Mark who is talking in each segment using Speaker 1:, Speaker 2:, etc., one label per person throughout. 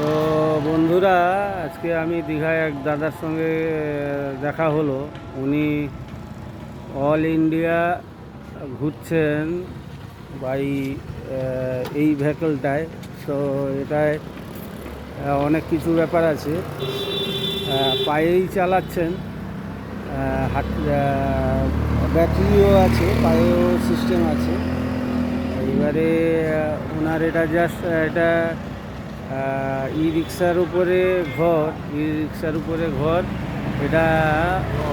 Speaker 1: তো বন্ধুরা, আজকে আমি দীঘায় এক দাদার সঙ্গে দেখা হলো। উনি অল ইন্ডিয়া ঘুরছেন বাই এই ভেহিকলটায়। তো এটায় অনেক কিছু ব্যাপার আছে। পায়েই চালাচ্ছেন, হাত ব্যাটারিও আছে, পায়েও সিস্টেম আছে। এবারে ওনার এটা জাস্ট এটা ই রিক্সার উপরে ঘর। এটা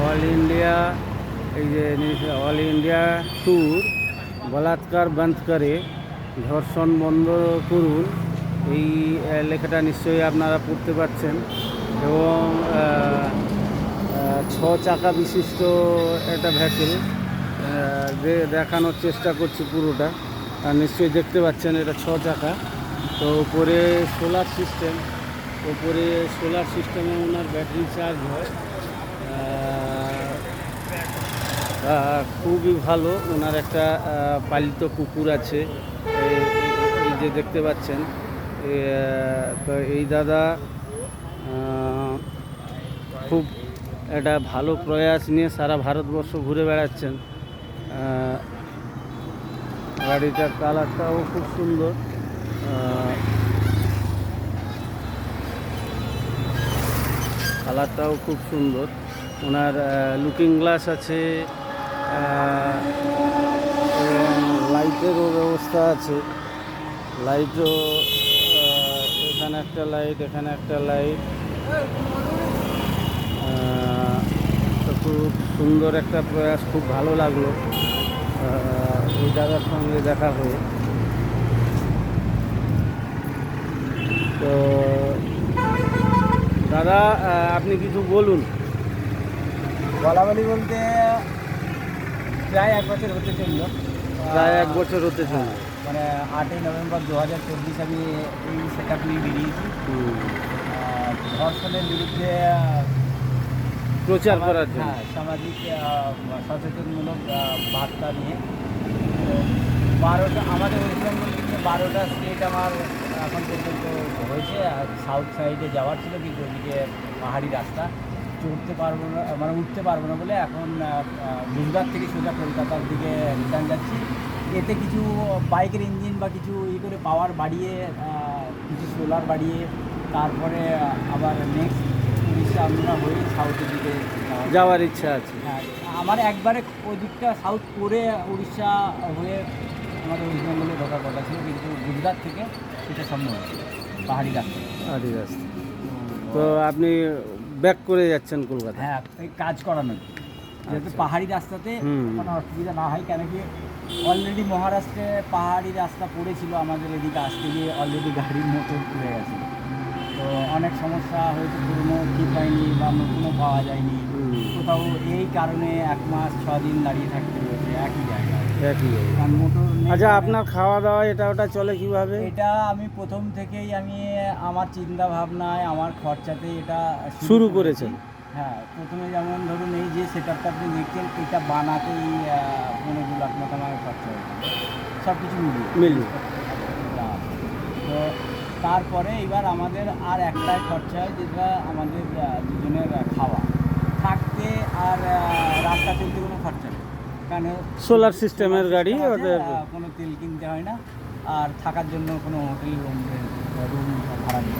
Speaker 1: অল ইন্ডিয়া, এই যে অল ইন্ডিয়া ট্যুর, বলাৎকার বন্ধ করে ধর্ষণ বন্ধ করুন, এই লেখাটা নিশ্চয়ই আপনারা পড়তে পারছেন। এবং 6 চাকা বিশিষ্ট একটা ভেহিকেল দেখানোর চেষ্টা করছি পুরোটা। আর নিশ্চয়ই দেখতে পাচ্ছেন এটা 6 চাকা। তো উপরে সোলার সিস্টেমে ওনার ব্যাটারি চার্জ হয়। খুবই ভালো। ওনার একটা পালিত কুকুর আছে, এই যে দেখতে পাচ্ছেন। তো এই দাদা খুব একটা ভালো প্রয়াস নিয়ে সারা ভারতবর্ষ ঘুরে বেড়াচ্ছেন। গাড়িটার কালারটাও খুব সুন্দর। ওনার লুকিং গ্লাস আছে, এবং লাইটেরও ব্যবস্থা আছে। লাইটও, এখানে একটা লাইট, এখানে একটা লাইট। তো খুব সুন্দর একটা প্রয়াস, খুব ভালো লাগলো এই দাদার সঙ্গে দেখা হয়ে। তো দাদা, আপনি কিছু বলুন।
Speaker 2: বলাবলি বলতে প্রায় 1 বছর হতে চলল।
Speaker 1: প্রায় 1 বছর হতে চলল।
Speaker 2: মানে 8ই নভেম্বর 2024 আমি এই সেট আপ নিয়ে বেরিয়েছি ধর্ষণের বিরুদ্ধে
Speaker 1: প্রচার করার জন্য।
Speaker 2: সামাজিক সচেতনমূলক বার্তা নিয়ে। 12টা আমাদের ওয়েস্ট বেঙ্গল থেকে 12টা স্টেট আমার এখন পর্যন্ত হয়েছে। আর সাউথ সাইডে যাওয়ার ছিল, কিন্তু ওদিকে পাহাড়ি রাস্তা চড়তে পারবো না, মানে উঠতে পারবো না বলে এখন গুজরাট থেকে সোজা কলকাতার দিকে রিটার্ন যাচ্ছি। এতে কিছু বাইকের ইঞ্জিন বা কিছু করে পাওয়ার বাড়িয়ে, কিছু সোলার বাড়িয়ে, তারপরে আবার নেক্সট উড়িষ্যা আমরা হয়ে সাউথের দিকে
Speaker 1: যাওয়ার ইচ্ছা আছে।
Speaker 2: হ্যাঁ, আমার একবারে ওই দিকটা সাউথ করে উড়িষ্যা হয়ে আমাদের ওয়েস্ট বেঙ্গলে ঢোকার কথা ছিল, কিন্তু গুজরাট থেকে সেটা সম্ভব হচ্ছে পাহাড়ি রাস্তা।
Speaker 1: তো আপনি ব্যাক করে যাচ্ছেন কলকাতা?
Speaker 2: হ্যাঁ, এই কাজ করানোর, যেহেতু পাহাড়ি রাস্তাতে কোনো অসুবিধা না হয়। কেন কি অলরেডি মহারাষ্ট্রে পাহাড়ি রাস্তা পড়েছিল, আমাদের এদিকে আসতে গিয়ে অলরেডি গাড়ির মোটর পুড়ে গেছে। তো অনেক সমস্যা হয়েছে, পুরনো ঠিক হয়নি বা নতুনও পাওয়া যায়নি কোথাও। এই কারণে 1 মাস 6 দিন দাঁড়িয়ে থাকতে হয়েছে একই জায়গায়। কারণ মোটর নেই।
Speaker 1: আচ্ছা, আপনার খাওয়া দাওয়া এটা ওটা চলে কিভাবে?
Speaker 2: এটা আমি প্রথম থেকেই আমার চিন্তা ভাবনায়, আমার খরচাতে এটা
Speaker 1: শুরু করেছেন।
Speaker 2: হ্যাঁ, প্রথমে যেমন ধরুন এই যে সেট আপটা আপনি দেখছেন, এটা বানাতেই 15 লাখ মতো আমার খরচা হয়েছে, সব কিছু মিলিয়ে। তো তারপরে এবার আমাদের আর একটাই খরচা হয়, যেটা আমাদের দুজনের খাওয়া, থাকতে আর রাস্তা চলতে কোনো খরচা নেই। কারণ
Speaker 1: সোলার সিস্টেমের গাড়ি, ওদের
Speaker 2: কোনো তেল কিনতে হয় না। আর থাকার জন্য কোনো হোটেল রুম ভাড়া নেই।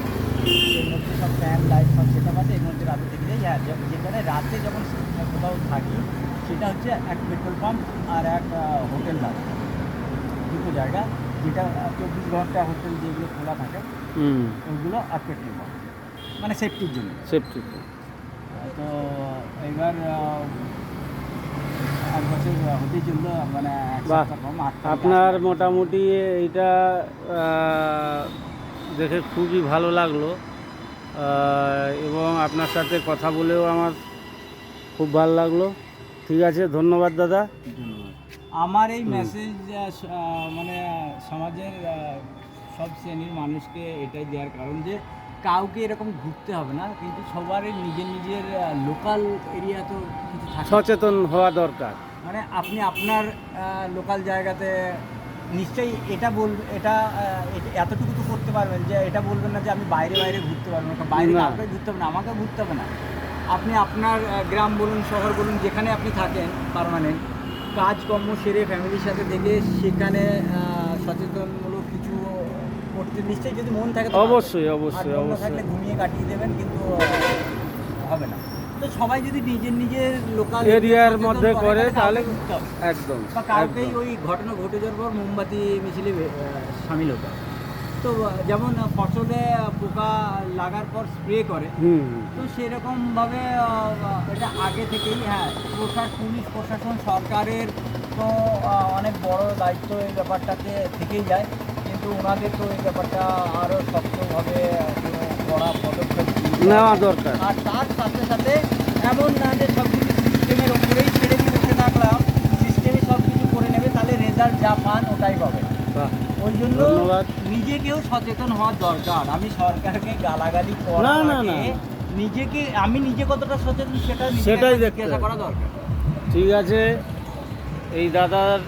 Speaker 2: এর মধ্যে সব ফ্যান লাইট সব সেটা আছে। এর মধ্যে রাতে থেকে যাই। হ্যাঁ, যেখানে রাতে যখন কোথাও থাকি, সেটা হচ্ছে এক পেট্রোল পাম্প আর এক হোটেল লাগে, দুটো জায়গা, যেটা 24 ঘন্টা হোটেল যেগুলো খোলা থাকে ওইগুলো, আর পেট্রোল পাম্প, মানে সেফটির জন্য। তো এবার 1 বছর হতেই চললো, মানে
Speaker 1: আপনার মোটামুটি এইটা দেখে খুবই ভালো লাগলো, এবং আপনার সাথে কথা বলেও আমার খুব ভালো লাগলো। ঠিক আছে, ধন্যবাদ দাদা।
Speaker 2: আমার এই মেসেজ মানে সমাজের সব শ্রেণীর মানুষকে এটাই দেওয়ার কারণ যে কাউকে এরকম ঘুরতে হবে না, কিন্তু সবারই নিজের নিজের লোকাল এরিয়া তো কিছু থাকে,
Speaker 1: সচেতন হওয়া দরকার।
Speaker 2: মানে আপনি আপনার লোকাল জায়গাতে নিশ্চয়ই এতটুকু তো করতে পারবেন যে এটা বলবেন না যে আমি বাইরে ঘুরতে পারবো না, বাইরে
Speaker 1: না।
Speaker 2: কাউকে ঘুরতে হবে না, আমাকে ঘুরতে হবে না। আপনি আপনার গ্রাম বলুন, শহর বলুন, যেখানে আপনি থাকেন পার্মানেন্ট, কাজকর্ম সেরে ফ্যামিলির সাথে থেকে সেখানে সচেতনমূলক কিছু করতে নিশ্চয়ই যদি মন থাকে তো
Speaker 1: অবশ্যই,
Speaker 2: পারবেন।
Speaker 1: অবশ্যই,
Speaker 2: আর মন না
Speaker 1: অবশ্যই।
Speaker 2: থাকলে ঘুমিয়ে কাটিয়ে দেবেন, কিন্তু হবে না। তো সবাই যদি নিজের লোকাল
Speaker 1: এরিয়ার মধ্যে করে তাহলে একদম
Speaker 2: বা কাউকেই
Speaker 1: একদম।
Speaker 2: ওই ঘটনা ঘটে যাওয়ার পর মোমবাতি মিছিলে সামিল হতে হবে। তো যেমন ফসলে পোকা লাগার পর স্প্রে করে,
Speaker 1: হুম।
Speaker 2: তো সেরকমভাবে এটা আগে থেকেই, হ্যাঁ, পুলিশ প্রশাসন সরকারের তো অনেক বড় দায়িত্ব এই ব্যাপারটাতে থেকেই যায়, কিন্তু ওনাদের তো এই ব্যাপারটা আরও শক্তভাবে কোনো কড়া পদক্ষেপ নিতে হবে।
Speaker 1: নেওয়া দরকার।
Speaker 2: আর তার সাথে সাথে এমন না যে সব কিছু সিস্টেমের ওপরেই ছেড়ে দিয়ে বসে থাকলাম, সিস্টেমে সব কিছু করে নেবে, তাহলে রেজাল্ট যা পান ওটাই পাবে।
Speaker 1: বাহ,
Speaker 2: ওই জন্য
Speaker 1: ধন্যবাদ।
Speaker 2: নিজেকেও সচেতন হওয়ার দরকার। আমি সরকারকে গালাগালি
Speaker 1: না,
Speaker 2: করার
Speaker 1: না,
Speaker 2: আগে
Speaker 1: না।
Speaker 2: আমি নিজে কতটা সচেতন সেটাই
Speaker 1: সেটাই দেখতে
Speaker 2: জিজ্ঞাসা
Speaker 1: হবে।
Speaker 2: করা দরকার।
Speaker 1: ঠিক আছে, এই দাদার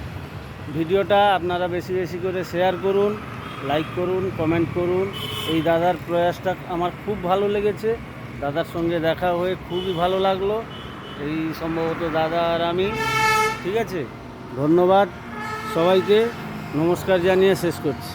Speaker 1: ভিডিওটা আপনারা বেশি বেশি করে শেয়ার করুন, লাইক করুন, কমেন্ট করুন। এই দাদার প্রয়াসটা আমার খুব ভালো লেগেছে, দাদার সঙ্গে দেখা হয়ে খুবই ভালো লাগলো। এই সম্ভবত দাদা আর আমি। ঠিক আছে, ধন্যবাদ সবাইকে, নমস্কার জানিয়ে শেষ করছি।